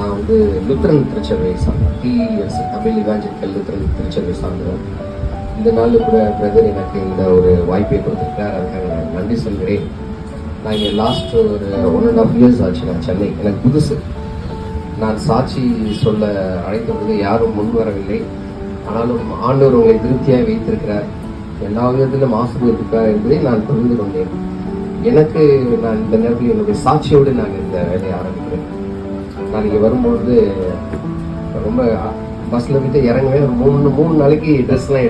நான் வந்து லுத்ரன் திருச்சபை சார்ந்தேன். TES தமிழ் இவாஞ்சலிக்கல் லுத்ரன் திருச்சபை சார்ந்தேன். இந்த நாளில் கூட பிரதர் எனக்கு இந்த ஒரு வாய்ப்பை கொடுத்துருக்கார். அதுக்காக நான் நன்றி சொல்கிறேன். நான் இங்கே லாஸ்ட் ஒரு 1.5 years ஆச்சு நான் சென்னை. எனக்கு புதுசு. நான் சாட்சி சொல்ல அழைத்த பொழுது யாரும் முன் வரவில்லை. ஆனாலும் ஆண்டவர் உங்களை திருப்தியாக வைத்திருக்கிறார், எல்லா விதத்திலும் ஆசீர்வதிப்பார் என்பதை நான் புரிந்து கொண்டேன். எனக்கு நான் இந்த நேரத்தில் என்னுடைய சாட்சியோடு நான் இந்த வேலையை ஆரம்பிக்கிறேன். நான் இங்கே வரும்பொழுது ரொம்ப பஸ்ஸில் விட்டு இறங்குவேன். ஒரு 3 நாளைக்கு ட்ரெஸ்லாம்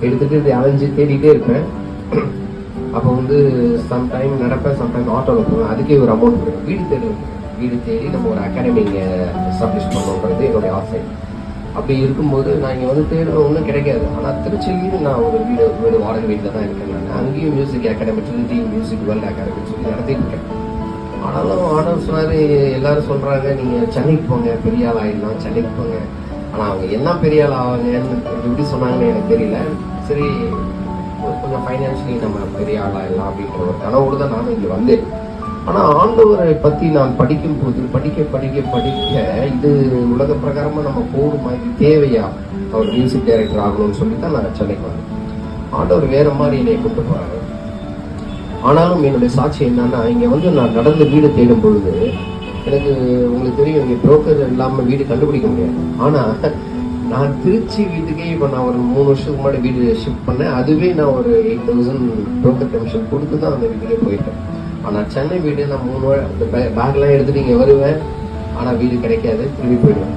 எடுத்துகிட்டு அலைஞ்சு தேடிகிட்டே இருப்பேன். அப்போ வந்து சம்டைம் நடப்பேன், சம்டைம் ஆட்டோவில் போவேன். அதுக்கே ஒரு அமௌண்ட் கொடுப்பேன். வீடு தேடி நம்ம ஒரு அகாடமி இங்கே எஸ்டாப்ளிஷ் பண்ணணுன்றது என்னுடைய ஆசை. அப்படி இருக்கும்போது நான் இங்கே வந்து தேடுற ஒன்றும் கிடைக்காது. ஆனால் திருச்சியிலையும் நான் ஒரு வீடு வாடகை வீட்டில் தான் இருக்கேன். நான் அங்கேயும் music academy, Trinity music world அகாடமின்னு சொல்லி நடத்திட்டு இருக்கேன். ஆனாலும் ஆனவர் சொன்னார், எல்லாரும் சொல்கிறாங்க நீங்கள் சென்னைக்கு போங்க, பெரிய ஆள் ஆகிடலாம், சென்னைக்கு போங்க. ஆனால் அவங்க என்ன பெரிய ஆள் ஆவாங்கன்னு எப்படி சொன்னாங்கன்னு எனக்கு தெரியல. சரி, கொஞ்சம் ஃபைனான்ஷியலி நம்ம பெரிய ஆள் ஆகிடலாம் அப்படின்ற ஒரு கனவோடு தான் நானும் இங்கே வந்தேன். ஆனால் ஆண்டவரை பற்றி நான் படிக்கும் போது படிக்க இது உலக பிரகாரமாக நம்ம போடுமா, இது தேவையா, அவர் மியூசிக் டைரக்டர் ஆகணும்னு சொல்லி தான் நான் சென்னைக்கு வந்தேன். ஆண்டவர் வேற மாதிரி என்னை கொண்டு போகிறாரு. ஆனாலும் என்னுடைய சாட்சி என்னன்னா, இங்கே வந்து நான் நடந்து வீடு தேடும் பொழுது எனக்கு உங்களுக்கு தெரியும், இங்கே புரோக்கர் இல்லாமல் வீடு கண்டுபிடிக்க முடியாது. ஆனால் நான் திருச்சி வீட்டுக்கே இப்போ நான் ஒரு 3 வருஷத்துக்கு முன்னாடி வீடு ஷிஃப்ட் பண்ணேன். அதுவே நான் ஒரு 8,000 புரோக்கர் கமிஷன் கொடுத்து தான் அந்த வீட்டுக்கே போயிட்டேன். ஆனால் சென்னை வீடு நான் 3 அந்த பேக்லாம் எடுத்துட்டு இங்கே வருவேன். ஆனால் வீடு கிடைக்காது, திரும்பி போயிடுவேன்.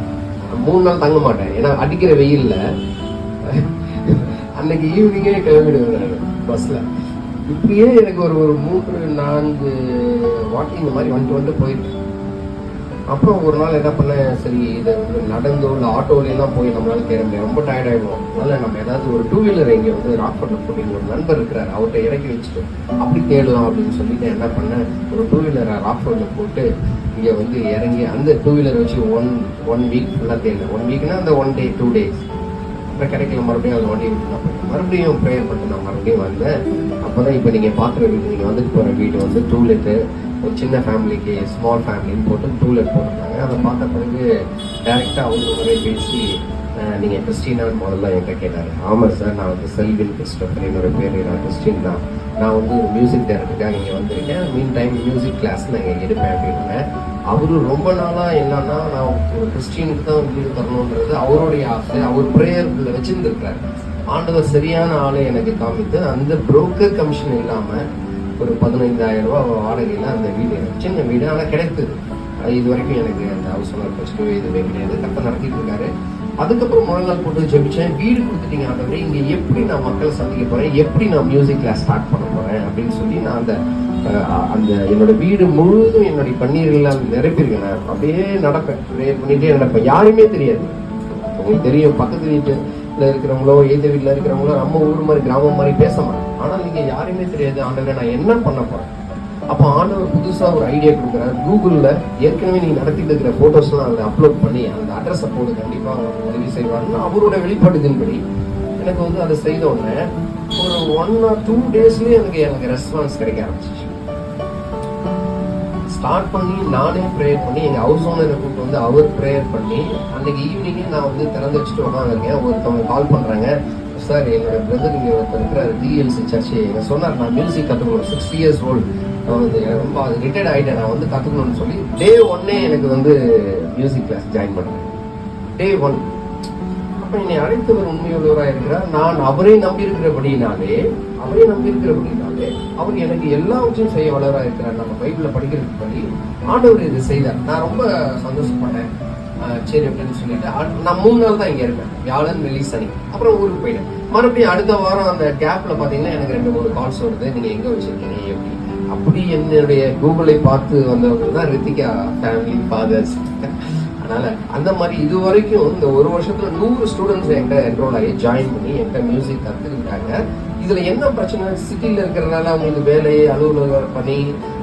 3 நாள் தங்க மாட்டேன். ஏன்னா அடிக்கிற வெயில்ல அன்னைக்கு ஈவினிங்கே கிளம்பிடுவேன் பஸ்ஸில். இப்படியே எனக்கு ஒரு 3-4 வாட்டி இந்த மாதிரி வந்துட்டு போயிட்டு, அப்புறம் ஒரு நாள் என்ன பண்ணேன், சரி இதை நடந்தோ இல்லை ஆட்டோலாம் போய் நம்மளால தேட முடியாது, ரொம்ப டயர்ட் ஆகிடும். அதனால் நம்ம ஏதாவது ஒரு 2 வீலர் இங்கே வந்து ராக்பட்டில் போட்டு ஒரு நண்பர் இருக்கிறார், அவர்கிட்ட இறக்கி வச்சுட்டு அப்படி தேடலாம் அப்படின்னு சொல்லிட்டு என்ன பண்ணேன், ஒரு 2 வீலரை ராக்பட்டில் போட்டு இங்கே வந்து இறங்கி அந்த 2 வீலரை வச்சு ஒன் வீக் ஃபுல்லாக தேடினேன். 1 வீக்னா அந்த 1 day 2 days. அப்புறம் கிடைக்கல, மறுபடியும் அந்த வண்டி விட்டு நான் போயிட்டேன். மறுபடியும் ப்ரேயர் பண்ணிட்டு நான் மறுபடியும் வந்தேன். அப்போ தான் இப்போ நீங்கள் பார்க்குற வீடு, நீங்கள் வந்துட்டு போகிற வீடு வந்து 2 letter, ஒரு சின்ன ஃபேமிலிக்கு ஸ்மால் ஃபேமிலின்னு போட்டு 2 letter போட்டிருந்தாங்க. அதை பார்த்த பிறகு டைரெக்டாக அவங்க முறை பேசி, நீங்கள் கிறிஸ்டினான்னு முதல்ல என்கிட்ட கேட்டார். ஆமாம் சார், நான் வந்து செல்வின் கிறிஸ்டோஃபர், என்னோட பேர், நான் கிறிஸ்டின் தான். நான் வந்து மியூசிக் டைரக்டருக்காக இங்கே வந்திருக்கேன், மீன் டைம் மியூசிக் கிளாஸ் நான் இங்கே எடுப்பேன் அப்படின்னு. அவரு ரொம்ப நாளாக என்னன்னா, நான் ஒரு கிறிஸ்டினுக்கு தான் வீடு தரணுன்றது அவருடைய ஆசை. அவர் ப்ரேயர்ல வச்சுருந்துருக்கிறார். ஆண்டவர் சரியான ஆளை எனக்கு காமித்து அந்த புரோக்கர் கமிஷன் இல்லாமல் ஒரு 15,000 ரூபா வாடகையில் அந்த வீடு, சின்ன வீடு, ஆனால் கிடைத்தது. இது வரைக்கும் எனக்கு அந்த ஹவுஸ் ஓனர் பிரச்சனை எதுவுமே கிடையாது. கரெக்டாக நடத்திட்டு இருக்காரு. அதுக்கப்புறம் முதல் நாள் போட்டு ஜெபிச்சேன், வீடு கொடுத்துட்டீங்க ஆண்டவரே, இங்கே எப்படி நான் மக்களை சந்திக்க போகிறேன், எப்படி நான் மியூசிக் கிளாஸ் ஸ்டார்ட் பண்ண போகிறேன் அப்படின்னு சொல்லி நான் அந்த என்னோட வீடு முழுவதும் என்னுடைய பன்னீர்கள்லாம் நிரப்பியிருக்கேன். நான் அப்படியே நடப்பேன், ப்ரேயர் பண்ணிகிட்டே நடப்பேன். யாருமே தெரியாது. உங்களுக்கு தெரியும், பக்கத்து வீட்டில் இருக்கிறவங்களோ எந்த வீட்டில் இருக்கிறவங்களோ நம்ம ஊர் மாதிரி கிராமம் மாதிரி பேச மாட்டேன். ஆனால் நீங்கள் யாருமே தெரியாது, ஆண்டவரே நான் என்ன பண்ண போகிறேன். அப்போ ஆண்டவர் புதுசாக ஒரு ஐடியா கொடுக்குறாரு. கூகுளில் ஏற்கனவே நீங்கள் நடத்திட்டு இருக்கிற ஃபோட்டோஸ்லாம் அதில் அப்லோட் பண்ணி அந்த அட்ரஸை போட்டு கண்டிப்பாக அவங்க உதவி செய்வாருன்னா அவரோட வெளிப்பாடுதின்படி எனக்கு வந்து அதை செய்த உடனே ஒரு 1 or 2 daysலேயே எனக்கு ரெஸ்பான்ஸ் கிடைக்க ஆரம்பிச்சிச்சு. ஸ்டார்ட் பண்ணி நானே ப்ரேயர் பண்ணி எங்கள் ஹவுஸ் ஓனரை கூப்பிட்டு வந்து அவர் ப்ரேயர் பண்ணி அன்றைக்கி ஈவினிங்கே நான் வந்து திறந்து வச்சுட்டு உட்காந்துருக்கேன். ஒருத்தவங்க கால் பண்ணுறாங்க, சார் என்னோட பிரதர் இங்கே ஒருத்தர் இருக்கிறார், TLC சர்ச்சு, என்ன சொன்னார், நான் மியூசிக் கற்றுக்கணும், 60 years old, நான் வந்து ரொம்ப ரிட்டையர்ட் ஆகிட்டேன், நான் வந்து கற்றுக்கணும்னு சொல்லி day 1 எனக்கு வந்து மியூசிக் கிளாஸ் ஜாயின் பண்ணுறேன். day 1. அப்போ என்னை அழைத்தவர் உண்மையுள்ளவராக இருக்கிறார். நான் அவரை நம்பியிருக்கிறபடினாலே அவர் எனக்கு எல்லாவற்றையும் செய்ய வளராக இருக்கிறார். நம்ம பைபிளில் படிக்கிறதுக்கு படி ஆண்டவர் இது செய்தார். நான் ரொம்ப சந்தோஷப்பட்டேன். சரி அப்படின்னு சொல்லிட்டு நான் 3 நாள் தான் இங்கே இருப்பேன், வியாழன், வெள்ளி, சனி. அப்புறம் ஊருக்கு போயிட்டேன். மறுபடியும் அடுத்த வாரம் அந்த கேப்ல பார்த்தீங்கன்னா எனக்கு 2-3 கால்ஸ் வருது, நீங்கள் எங்கே வச்சிருக்கீங்க எப்படி. அப்படி என்னுடைய கூகுளை பார்த்து வந்தவங்க தான் ரித்திகா ஃபேமிலி ஃபாதர்ஸ். அதனால அந்த மாதிரி இது வரைக்கும் இந்த 1 வருஷத்துல 100 ஸ்டூடெண்ட்ஸ் என்கிட்ட என்ரோல் ஆகி ஜாயின் பண்ணி என்கிட்ட மியூசிக் கற்றுக்கிட்டாங்க. இதுல என்ன பிரச்சனை, சிட்டியில் இருக்கிறதுனால அவங்களுக்கு வேலை, அலுவலக பணி,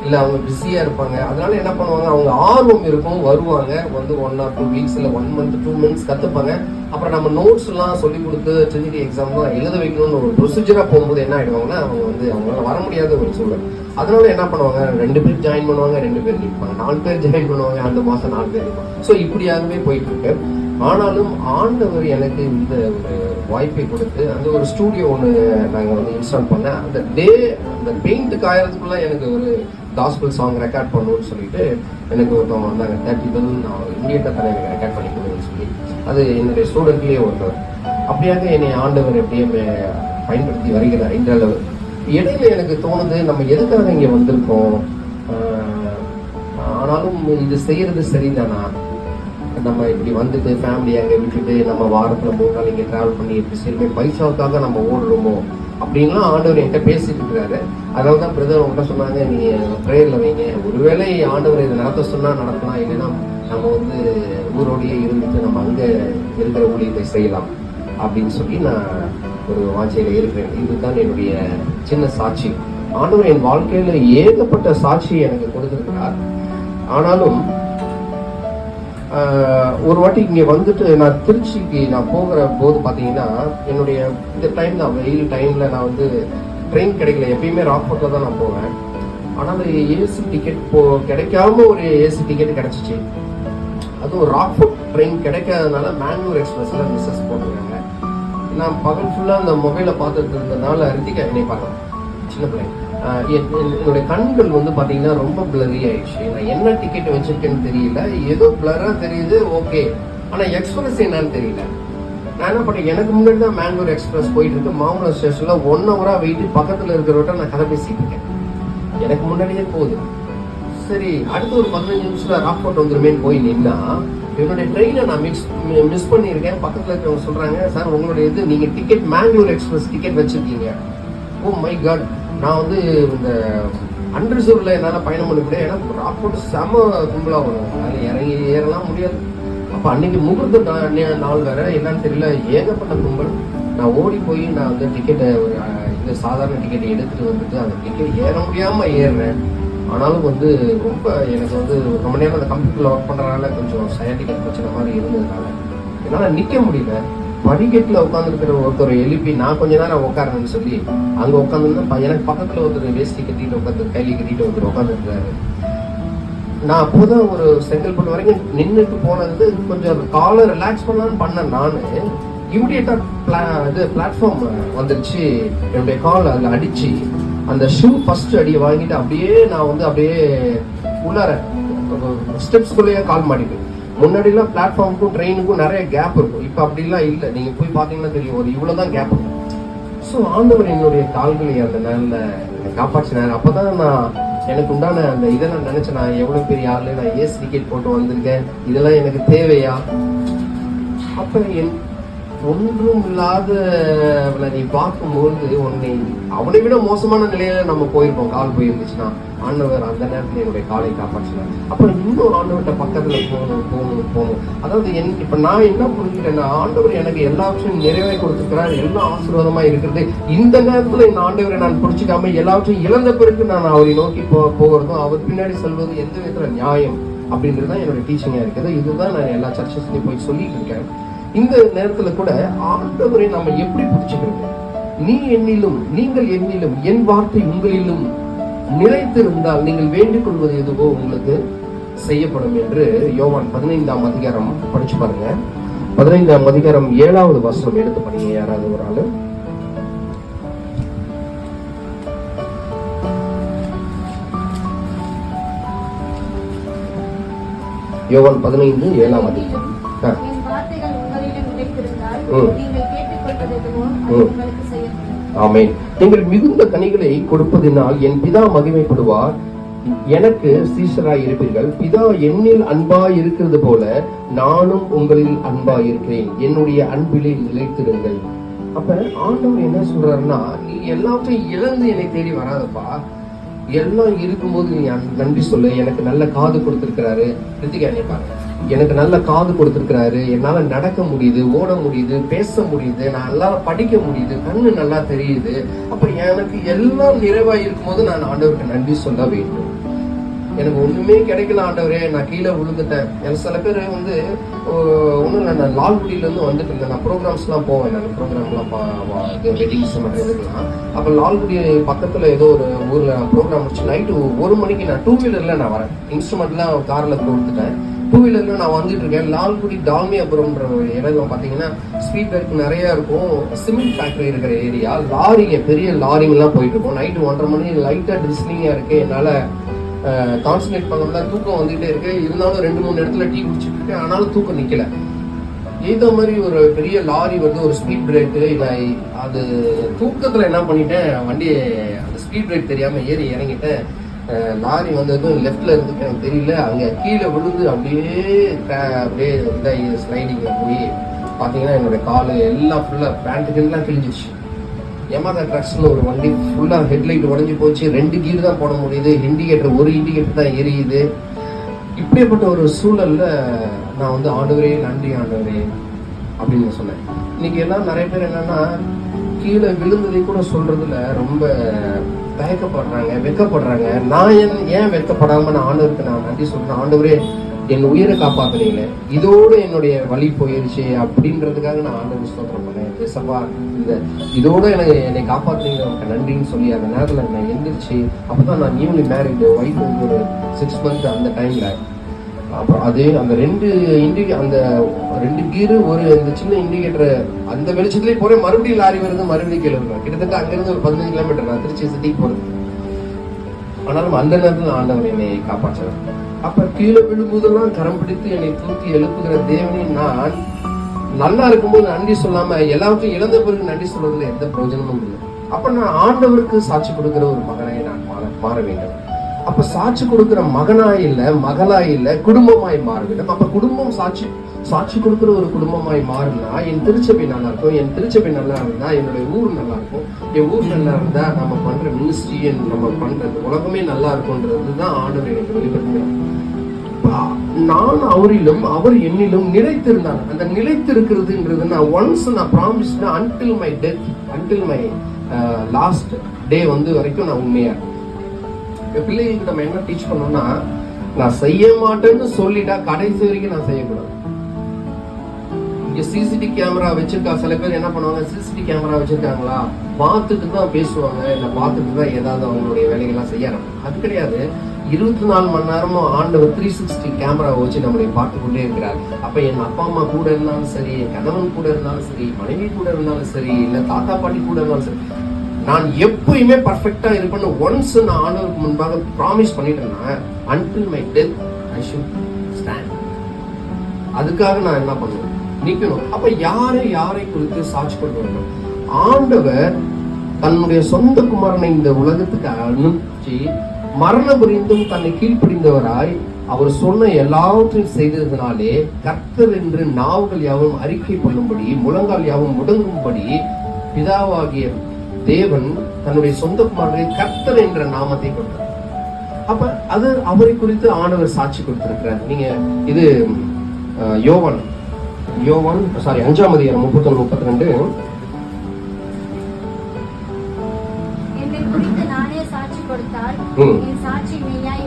இல்ல அவங்க பிஸியா இருப்பாங்க. அதனால என்ன பண்ணுவாங்க, அவங்க ஆர்வம் இருக்கும், வருவாங்க, வந்து 1 or 2 weeks இல்ல 1 month 2 months கத்துப்பாங்க. அப்புறம் நம்ம நோட்ஸ் எல்லாம் சொல்லி கொடுத்து ட்ரினிட்டி எக்ஸாம் தான் எழுத வைக்கணும்னு ஒரு ப்ரொசீஜரா போகும்போது என்ன ஆயிடுவாங்கன்னா, அவங்க வந்து அவங்களால வர முடியாத ஒரு சூழல். அதனால என்ன பண்ணுவாங்க, 2 பேர் ஜாயின் பண்ணுவாங்க, 2 பேர் நிற்பாங்க, 4 பேர் ஜாயின் பண்ணுவாங்க, அந்த மாசம் 4 பேர் நிற்பாங்க. ஸோ இப்படியாகவே போயிட்டு இருக்கு. ஆனாலும் ஆண்டவர் எனக்கு இந்த ஒரு வாய்ப்பை கொடுத்து அந்த ஒரு ஸ்டூடியோ ஒன்று நாங்கள் வந்து இன்ஸ்டால் பண்ணேன். அந்த அந்த பெயிண்ட் காயறதுக்குள்ள எனக்கு ஒரு காஸ்பல் சாங் ரெக்கார்ட் பண்ணணும்னு சொல்லிட்டு எனக்கு ஒருத்தவங்க வந்தாங்க, 30,000 நான் இமீடியட்டாக தானே எனக்கு ரெக்கார்ட் பண்ணி கொடுங்கன்னு சொல்லி. அது என்னுடைய ஸ்டூடெண்ட்லேயே ஒருத்தர். அப்படியாக என்னை ஆண்டவர் எப்படியுமே பயன்படுத்தி வருகிறார் இன்றளவு. இடையில எனக்கு தோணுது, நம்ம எதுக்காக இங்கே வந்திருக்கோம், ஆனாலும் இது செய்யறது சரிதானா, நம்ம இப்படி வந்துட்டு ஃபேமிலி அங்கே விட்டுட்டு நம்ம வாரத்தில் 3 நாள் இங்கே ட்ராவல் பண்ணி எப்படி சரி பைசாவுக்காக நம்ம ஓடுறோமோ அப்படின்லாம் ஆண்டவர் என்கிட்ட பேசிட்டு இருக்கிறாரு. அதனால தான் பிரதர் உங்கள்கிட்ட சொன்னாங்க, நீ ப்ரேயரில் வைங்க, ஒருவேளை ஆண்டவர் இதை நடத்த சொன்னால் நடத்தலாம், இல்லைன்னா நம்ம வந்து ஊரோடையே இருந்துட்டு நம்ம அங்கே இருக்கிற ஊழியத்தை செய்யலாம் அப்படின்னு சொல்லி நான் ஒரு வாஞ்சையில் இருக்கிறேன். இதுதான் என்னுடைய சின்ன சாட்சி. ஆண்டவர் என் வாழ்க்கையில ஏகப்பட்ட சாட்சியை எனக்கு கொடுத்திருக்கிறார். ஆனாலும் ஒரு வாட்டி இங்கே வந்துட்டு நான் திருச்சிக்கு நான் போகிற போது பார்த்தீங்கன்னா, என்னுடைய இந்த டைம் தான் வெயில் டைமில் நான் வந்து ட்ரெயின் கிடைக்கல. எப்பயுமே ராக்ஃபோர்ட்டில் தான் நான் போவேன். ஆனால் ஏசி டிக்கெட் கிடைக்காம ஒரு ஏசி டிக்கெட் கிடச்சிச்சு. அதுவும் ராக்ஃபோர்ட் ட்ரெயின் கிடைக்காதனால மேங்களூர் எக்ஸ்பிரஸில் மிஸ்ஸஸ் போட்டுருக்காங்க. நான் பகல் ஃபுல்லாக அந்த மொபைலை பார்த்துட்டு இருந்ததுனால ரித்திகா என்னை பார்த்தேன், சின்ன பிள்ளைங்க. என்னுடைய கண்கள் வந்து பார்த்தீங்கன்னா ரொம்ப பிளரி ஆயிடுச்சு. நான் என்ன டிக்கெட் வச்சிருக்கேன்னு தெரியல, ஏதோ பிளரா தெரியுது, ஓகே. ஆனால் எக்ஸ்பிரஸ் என்னன்னு தெரியல. நான் என்ன பண்ணேன், எனக்கு முன்னாடி தான் மேங்களூர் எக்ஸ்பிரஸ் போயிட்டு இருக்கு. மாமூலர் ஸ்டேஷனில் 1 hour வெயிட்டு பக்கத்தில் இருக்கிறவட்ட நான் கதை பேசிட்டு இருக்கேன், எனக்கு முன்னாடியே போகுது. சரி, அடுத்து ஒரு 15 நிமிஷத்துல ராக்ஃபோர்ட் வந்துருமேன்னு போய் நின்னா, என்னுடைய ட்ரெயினை நான் மிஸ் பண்ணியிருக்கேன். பக்கத்தில் இருக்கிறவங்க சொல்றாங்க, சார் உங்களுடைய இது நீங்கள் டிக்கெட் மேங்களூர் எக்ஸ்பிரஸ் டிக்கெட் வச்சிருக்கீங்க. ஓ மை காட், நான் வந்து இந்த அன்ரிசர்வ்ல என்னால் பயணம் பண்ண முடியாது. ஏன்னா ராக்ஃபோர்ட் செம கும்பலாக வரும், அதில் இறங்கி ஏறலாம் முடியாது. அப்போ அன்னைக்கு முகூர்த்த நாள் வேற, என்னன்னு தெரியல, ஏகப்பட்ட கும்பல். நான் ஓடி போய் நான் வந்து டிக்கெட்டை இந்த சாதாரண டிக்கெட்டை எடுத்துட்டு வந்துட்டு அந்த டிக்கெட் ஏற முடியாமல் ஏறுறேன். ஆனாலும் வந்து ரொம்ப எனக்கு வந்து ரொம்ப நேரம் அந்த கம்ப்யூட்டரில் ஒர்க் பண்ணுறதுனால கொஞ்சம் சயாட்டிக்கல் பிரச்சனை மாதிரி இருந்ததுனால என்னால் நிற்க முடியல. படிக்கட்டில் உட்காந்துருக்கிற ஒருத்தர் எழுப்பி நான் கொஞ்ச நேரம் உட்காரணும்னு சொல்லி அங்கே உட்காந்துருந்தேன். எனக்கு பக்கத்தில் ஒருத்தர் வேஷ்டி கட்டிட்டு உட்காந்து கைலி கட்டிட்டு ஒருத்தர் உட்காந்துருக்காரு. நான் அப்போதான் ஒரு செங்கல்பட்டு வரைக்கும் நின்றுட்டு போனது, கொஞ்சம் காலை ரிலாக்ஸ் பண்ணலான்னு பண்ணேன். நான் இமிடியேட்டா இது பிளாட்ஃபார்ம் வந்துருச்சு, என்னுடைய கால் அதில் அடிச்சு அந்த ஷூ ஃபர்ஸ்ட் அடியை வாங்கிட்டு அப்படியே நான் வந்து அப்படியே உள்ளார ஸ்டெப்ஸ்குள்ளேயே கால் மாட்டிட்டு. முன்னாடிலாம் பிளாட்ஃபார்முக்கும் ட்ரெயினுக்கும் நிறைய கேப் இருக்கும், இப்போ அப்படிலாம் இல்லை. நீங்கள் போய் பார்த்தீங்கன்னா தெரியும், ஒரு இவ்வளோதான் கேப் இருக்கும். ஸோ ஆண்டவர் என்னுடைய கால்களை அந்த நேரில் காப்பாற்றினார். அப்போ தான் நான் எனக்கு உண்டான அந்த இதை நான் நினச்சேன், நான் எவ்வளோ பெரிய ஆள், நான் ஏசி டிக்கெட் போட்டு வந்திருக்கேன், இதெல்லாம் எனக்கு தேவையா? அப்போ ஒன்றும் இல்லாத நீ பார்க்கும்போது உன்னை அவனை விட மோசமான நிலையில நம்ம போயிருப்போம். கால் போயிருந்துச்சுன்னா ஆண்டவர் அந்த நேரத்தில் என்னுடைய காலை காப்பாற்றினார். அப்புறம் இன்னும் ஆண்டவர்கிட்ட பக்கத்துல போகணும். அதாவது இப்ப நான் என்ன புரிஞ்சுக்கிட்டேன்னா, ஆண்டவர் எனக்கு எல்லா விஷயம் நிறைவே கொடுத்துருக்கிறார், எல்லாம் ஆசீர்வாதமா இருக்கிறது. இந்த நேரத்துல இந்த ஆண்டவரை நான் பிடிச்சிக்காம எல்லாவற்றையும் இழந்த பிறகு நான் அவரை நோக்கி போகிறதும் அவர் பின்னாடி செல்வது எந்த விதத்துல நியாயம் அப்படின்றது தான் என்னோட டீச்சிங்கா இருக்குது. இதுதான் நான் எல்லா சர்ச்சஸ்லையும் போய் சொல்லிட்டு இருக்கேன். இந்த நேரத்துல கூட ஆண்டவரை நம்ம எப்படி பிடிச்சுக்கிறது? நீ என்னிலும் நீங்கள் என்னிலும் என் வார்த்தை உங்களிலும் நிலைத்திருந்தால் நீங்கள் வேண்டிக் கொள்வது எதுவோ உங்களுக்கு செய்யப்படும் என்று யோவான் 15ஆம் அதிகாரம் படிச்சு பாருங்க. 15ஆம் அதிகாரம் 7வது வசனம் எடுத்து படிங்க யாராவது ஒரு ஆளு. யோவான் 15:7 அதிகாரம். ஆமென். நீங்கள் மிகுந்த கனிகளை கொடுப்பதினால் என் பிதா மகிமைப்படுவார், எனக்கு சீஷராய் இருப்பீர்கள். பிதா என்னில் அன்பாய் இருக்கிறது போல நானும் உங்களில் அன்பாய் இருக்கிறேன், என்னுடைய அன்பிலே நிலைத்திருங்கள். அப்ப ஆண்டவர் என்ன சொல்றாருன்னா, நீ எல்லாத்தையும் இழந்து என்னை தேடி வராதப்பா, எல்லாம் இருக்கும்போது நீ நன்றி சொல்லு. எனக்கு நல்ல காது கொடுத்திருக்கிறாரு, எனக்கு நல்ல காது கொடுத்திருக்கிறாரு, என்னால நடக்க முடியுது, ஓட முடியுது, பேச முடியுது, நான் நல்லா படிக்க முடியுது, கண்ணு நல்லா தெரியுது. அப்ப எனக்கு எல்லாம் நிறைவா இருக்கும்போது நான் ஆண்டவருக்கு நன்றி சொல்ல வேண்டும். எனக்கு ஒண்ணுமே கிடைக்கல ஆண்டவரே, நான் கீழே விழுந்துட்டேன். எனக்கு சில பேர் வந்து ஒன்றும் இல்லை, நான் லால்குடியிலேருந்து வந்துட்டு இருந்தேன். நான் ப்ரோக்ராம்ஸ்லாம் போவேன், நான் ப்ரோக்ராம்லாம் வெட்டிங்ஸ் மட்டும் இதுக்கெல்லாம். அப்போ லால்குடி பக்கத்தில் ஏதோ ஒரு ஊரில் ப்ரோக்ராம் முடிச்சு நைட்டு 1 மணிக்கு நான் 2 வீலரில் நான் வரேன். இன்ஸ்ட்ருமெண்ட்லாம் காரில் கொடுத்துட்டேன். 2 வீலரில் நான் வந்துட்டு இருக்கேன். லால்குடி டால்மியாபுரம்ன்ற ஒரு இடம் பார்த்தீங்கன்னா ஸ்பீட் பிரேக் நிறையா இருக்கும், சிமெண்ட் ஃபேக்ட்ரி இருக்கிற ஏரியா. லாரிங்க, பெரிய லாரிங்கெல்லாம் போயிட்டு இருக்கும். நைட்டு 1:30 மணி, லைட்டாக ட்ரிஸ்லிங்காக இருக்குது. என்னால் கான்சன்ட்ரேட் பண்ணோம்னா தூக்கம் வந்துகிட்டே இருக்கு. இருந்தாலும் 2-3 இடத்துல டீ குடிச்சிட்டு இருக்கேன், ஆனாலும் தூக்கம் நிற்கல. ஏதோ மாதிரி ஒரு பெரிய லாரி வந்து ஒரு ஸ்பீட் பிரேக்கு இல்லை, அது தூக்கத்தில் என்ன பண்ணிட்டேன், வண்டியை அந்த ஸ்பீட் பிரேக் தெரியாமல் ஏறி இறங்கிட்டேன். லாரி வந்ததும் லெஃப்டில் இருந்துட்டு எனக்கு தெரியல, அங்கே கீழே விழுந்து அப்படியே இதாகி ஸ்லைடிங்கில் போய் பார்த்தீங்கன்னா என்னோடய காலு எல்லாம் ஃபுல்லாக பேண்ட்டுக்கெல்லாம் கிழிஞ்சிச்சு. யமாஹா ட்ரக்ஸ்னு ஒரு வண்டி ஃபுல்லாக ஹெட்லைட் உடஞ்சி போச்சு. 2 கீர் தான் போட முடியுது, இண்டிகேட்டர் ஒரு இண்டிகேட்டர் தான் எரியுது. இப்படிப்பட்ட ஒரு சூழலில் நான் வந்து ஆண்டவரே நன்றி ஆண்டவரே அப்படின்னு சொன்னேன். இன்னைக்கு எல்லாம் நிறைய பேர் என்னன்னா கீழே விழுந்ததை கூட சொல்றதுல ரொம்ப தயக்கப்படுறாங்க, வெக்கப்படுறாங்க. நான் ஏன் வெக்கப்படாம நான் ஆண்டவருக்கு நான் நன்றி சொல்றேன். ஆண்டவரே என் உயிரை காப்பாத்துறீங்களே, இதோடு என்னுடைய வழி போயிருச்சு அப்படின்றதுக்காக நான் ஆண்டவர் ஸ்தோத்திரம் பண்ணேன். ஏசப்பா இதோட என்னை காப்பாத்துறீங்க, உங்களுக்கு நன்றின்னு சொல்லி அந்த நேரத்தில் நான் எந்திரிச்சு, அப்பதான் நான் நியூலி மேரிடு, ஒய்ஃப் வந்து ஒரு 6 மந்த் அந்த டைம்ல. அப்புறம் அதே அந்த 2 கீரு ஒரு இந்த சின்ன இண்டிகேட்டர் அந்த வெளிச்சத்துலேயே போறேன். மறுபடியும் லாரி வருது, மறுபடியும் கீழே வருவேன். கிட்டத்தட்ட அங்கிருந்து ஒரு 15 கிலோமீட்டர் நான் திருச்சி சிட்டிக்கு போறது. ஆனாலும் அந்த நேரத்தில் ஆண்டவர் என்னை காப்பாற்றுறேன். அப்ப கீழே விழும்போதெல்லாம் கரம் பிடித்து என்னை தூக்கி எழுப்புகிற தேவனே, நான் நல்லா இருக்கும்போது நன்றி சொல்லாம எல்லாத்தையும் இழந்த பிறகு நன்றி சொல்றதுல எந்த பிரயோஜனமும் இல்லை. அப்ப நான் ஆண்டவருக்கு சாட்சி கொடுக்கிற ஒரு மகனை நான் மாற வேண்டும். அப்ப சாட்சி கொடுக்கிற மகனாய் இல்ல, மகளாய் இல்ல, குடும்பமாய் மாற வேண்டும். அப்ப குடும்பம் சாட்சி கொடுக்கிற ஒரு குடும்பமாய் மாறினா என் திருச்சபை நல்லா இருக்கும். என் திருச்சபை நல்லா இருந்தா என்னுடைய ஊர் நல்லா இருக்கும். என் ஊர் நல்லா இருந்தா நம்ம பண்ற மினிஸ்ட்ரி, நம்ம பண்றது உலகமே நல்லா இருக்கும்ன்றதுதான் ஆண்டவர் எனக்கு வெளிப்படுத்துகிறார். நான் அவரிலும் அவர் என்னிலும் நிலைத்திருந்தாங்க. அந்த நிலைத்திருக்கிறதுன்றது நான் ஒன்ஸ் நான் promise until my death, until my last day வந்து வரைக்கும் நான் உண்மையா பிள்ளைகளுக்கு நம்ம என்ன டீச் பண்ணோம்னா, நான் செய்ய மாட்டேன்னு சொல்லிட்டா கடைசி வரைக்கும் நான் செய்யக்கூடாது. இங்க சிசிடிவி கேமரா வச்சிருக்கா, சில பேர் என்ன பண்ணுவாங்க, சிசிடிவி கேமரா வச்சிருக்காங்களா பார்த்துட்டு தான் பேசுவாங்க, இல்லை பார்த்துட்டு தான் ஏதாவது அவங்களுடைய வேலைகள்லாம் செய்யறாங்க. அது கிடையாது. 24 மணி நேரமும் ஆண்டவர் 360 கேமரா வச்சு நம்மளை பார்த்து கொண்டே இருக்கிறார். அப்ப என் அப்பா அம்மா கூட இருந்தாலும் சரி, என் கணவன் கூட இருந்தாலும் சரி, மனைவி கூட இருந்தாலும் சரி, இல்ல தாத்தா பாட்டி கூட இருந்தாலும் சரி, நான் எப்பயுமே பர்ஃபெக்டா இருப்பேன்னு ஒன்ஸ் நான் ஆண்டவருக்கு முன்பாக ப்ராமிஸ் பண்ணிட்டேன்னா until my death I should stand. அதுக்காக நான் என்ன பண்ணுவேன், நிக்கணும். அப்ப யாரை குறித்து சாட்சி கொண்டு வரணும். ஆண்டவர் தன்னுடைய சொந்த குமாரனை இந்த உலகத்துக்கு அனுப்பிச்சு மரண புரிந்தும் தன்னை கீழ்ப்படிந்தவராய் அவர் சொன்ன எல்லாவற்றையும் செய்ததினாலே கர்த்தர் என்று நாவுகள் யாவும் அறிக்கை பண்ணும்படி, முழங்கால் யாவும் முடங்கும்படி பிதாவாகிய தேவன் தன்னுடைய சொந்த குமாரனை கர்த்தர் என்ற நாமத்தை கொடுத்தார். அப்ப அது அவரை குறித்து ஆண்டவர் சாட்சி கொடுத்திருக்கிறார். நீங்க இது யோவான் 5ஆம் அதிகாரம் 31-32.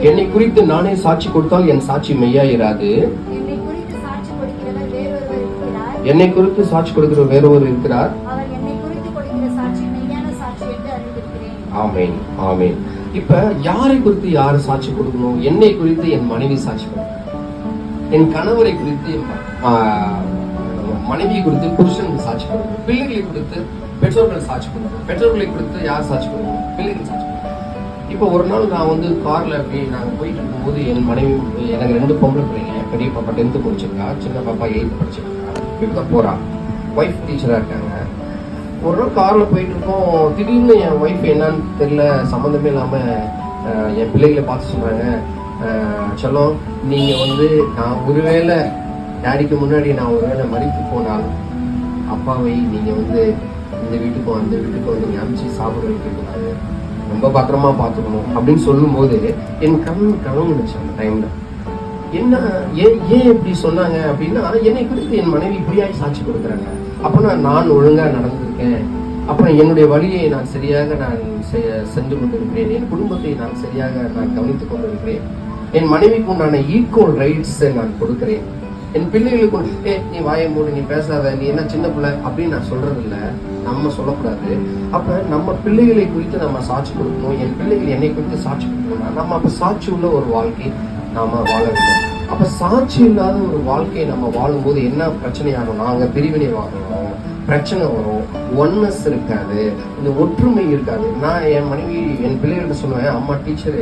என்னை குறித்து நானே சாட்சி கொடுத்தால் என் சாட்சி மெய்யாயிராது. என்னை குறித்து சாட்சி கொடுக்கிற வேறொருவர் இருக்கிறார். ஆமென், ஆமென். இப்ப யாரை குறித்து யாரு சாட்சி கொடுக்கணும்? என்னை குறித்து என் மனைவி சாட்சி கொடுக்கணும். என் கணவரை குறித்து மனைவி குறித்து புருஷனுக்கு சாட்சி கொடுக்கணும். பிள்ளைகளை குறித்து பெற்றோர்கள் சாட்சி கொடுக்கணும். பெற்றோர்களை குறித்து யார் சாட்சி கொடுக்கணும்? பிள்ளைகள் சாட்சி கொடுக்கணும். இப்போ ஒரு நாள் நான் வந்து கார்ல அப்படி நாங்கள் போயிட்டு இருக்கும்போது என் மனைவி, எனக்கு 2 பொம்பளை பிள்ளைங்க. பெரிய பாப்பா 10th முடிச்சிருக்கா, சின்ன பாப்பா 8th படிச்சிருக்கா. இப்பதான் போறா. ஒய்ஃப் டீச்சரா இருக்காங்க. ஒரு நாள் கார்ல போயிட்டு இருக்கோம். திடீர்னு என் ஒய்ஃப் என்னன்னு தெரியல, சம்மந்தமே இல்லாம என் பிள்ளைகளை பார்த்து சொன்னாங்க, செல்லம் நீங்க வந்து நான் ஒருவேளை டேடிக்கு முன்னாடி நான் ஒருவேளை மறித்து போனால் அப்பாவை நீங்க வந்து இந்த வீட்டுக்கும் அந்த வீட்டுக்கும் நீங்க அனுப்பிச்சு சாப்பிட வைக்கக்கூடாது, ரொம்ப பத்திரமா பார்த்துக்கணும் அப்படின்னு சொல்லும் போது என் கலந்துச்சு. அந்த டைம்ல என்ன ஏன் இப்படி சொன்னாங்க அப்படின்னா, என்னை குறித்து என் மனைவி இப்படியாய் சாட்சி கொடுக்குறாங்க. அப்ப நான் ஒழுங்கா நடந்திருக்கேன், அப்புறம் என்னுடைய வழியை நான் சரியாக நான் சென்று கொண்டிருக்கிறேன், என் குடும்பத்தை நான் சரியாக நான் கவனித்துக் கொண்டிருக்கிறேன். என் மனைவிக்கு உண்டான ஈக்குவல் ரைட்ஸ் நான் கொடுக்கிறேன். என் பிள்ளைகளுக்கு நீ வாயை மூடு, நீ பேசாத, நீ என்ன சின்ன பிள்ளை அப்படின்னு நான் சொல்றது இல்ல, நம்ம சொல்லக்கூடாது. அப்ப நம்ம பிள்ளைகளை குறித்து நம்ம சாட்சி கொடுக்கணும். என் பிள்ளைகள் என்னை குறித்து சாட்சி கொடுக்கணும்னா நம்ம அப்ப சாட்சி உள்ள ஒரு வாழ்க்கை நாம வாழ வேண்டும். அப்ப சாட்சி இல்லாத ஒரு வாழ்க்கையை நம்ம வாழும்போது என்ன பிரச்சனை ஆகும்? நாங்க பிரிவினை வாங்கணும், பிரச்சனை வரும், ஒன்னஸ் இருக்காது, இந்த ஒற்றுமை இருக்காது. நான் என் மனைவி என் பிள்ளைகிட்ட சொல்லுவேன், அம்மா டீச்சரு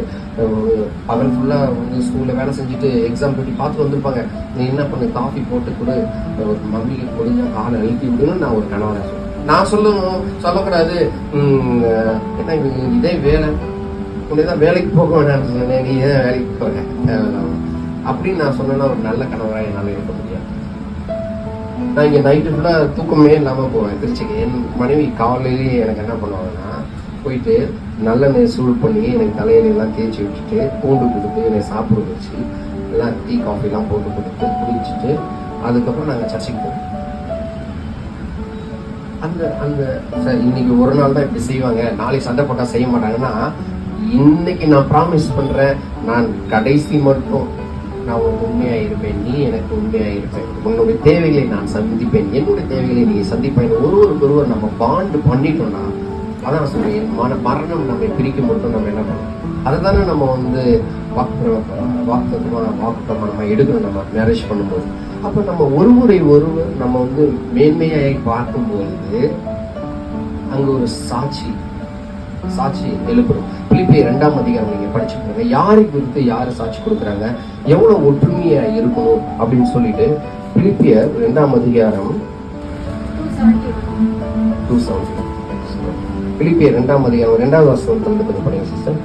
பகல் ஃபுல்லா வந்து ஸ்கூல்ல வேலை செஞ்சுட்டு எக்ஸாம் பற்றி பார்த்துட்டு வந்திருப்பாங்க, நீ என்ன பண்ணு, காஃபி போட்டு கொடு, ஒரு மம்மிக்கு கொடுங்க, காலை அழுத்தி விடுன்னு நான் ஒரு கணவனை சொல்லுவேன். நான் சொல்லக்கூடாது, என்ன இதே வேலை, உன்னைதான் வேலைக்கு போக வேண்டாம்னு சொன்னேன், நீ ஏன் வேலைக்கு போக அப்படின்னு நான் சொன்னேன்னா ஒரு நல்ல கணவராக என்னால் இருக்க முடியாது. நான் இங்கே நைட்டு ஃபுல்லாக தூக்கமே இல்லாமல் போவேன் திருச்சிக்கு. என் மனைவி காலையிலேயே எனக்கு என்ன பண்ணுவாங்கன்னா, போயிட்டு நல்லெண்ணெய் சூடு பண்ணி எனக்கு தலையிலெல்லாம் தேய்ச்சி விட்டுட்டு பூண்டு கொடுத்து என்னை சாப்பிட வச்சு எல்லாம் டீ காஃபிலாம் போட்டு கொடுத்து குடிச்சிட்டு அதுக்கப்புறம் நாங்கள் சர்ச்சைக்கு போவோம். இன்னைக்கு ஒரு நாள் தான் இப்படி செய்வாங்க, நாளைக்கு சண்டை போட்டால் செய்ய மாட்டாங்கன்னா, இன்னைக்கு நான் ப்ராமிஸ் பண்ணுறேன், நான் கடைசி மட்டும் நான் ஒரு உண்மையா இருப்பேன், நீ எனக்கு உண்மையா இருப்பேன், உன்னுடைய தேவைகளை நான் சந்திப்பேன், என்னுடைய தேவைகளை நீ சந்திப்பேன். ஒருவர் நம்ம பாண்டு பண்ணிட்டோம்னா, அதான் சொல்றேன், மரணம் நம்மை பிரிக்க மட்டும் நம்ம என்ன பண்ணணும், அதை தானே நம்ம வந்து வாக்குத்தமா நம்ம எடுக்கணும் நம்ம மேரேஜ் பண்ணும்போது. அப்ப நம்ம ஒருவர் நம்ம வந்து மேன்மையாய் பார்க்கும்போது அங்க ஒரு சாட்சி எழுப்புறோம். பிலிப்பியர் 2ஆம் அதிகாரம் நீங்க படிச்சுக்கோங்க, யாரை குறித்து யாரு சாட்சி கொடுக்குறாங்க, எவ்வளவு ஒற்றுமையா இருக்கணும் அப்படின்னு சொல்லிட்டு பிலிப்பியர் 2ஆம் அதிகாரம் 270 பிலிப்பியர் 2ஆம் அதிகாரம் 2வது வசனத்திலிருந்து படிங்க சிஸ்டர்.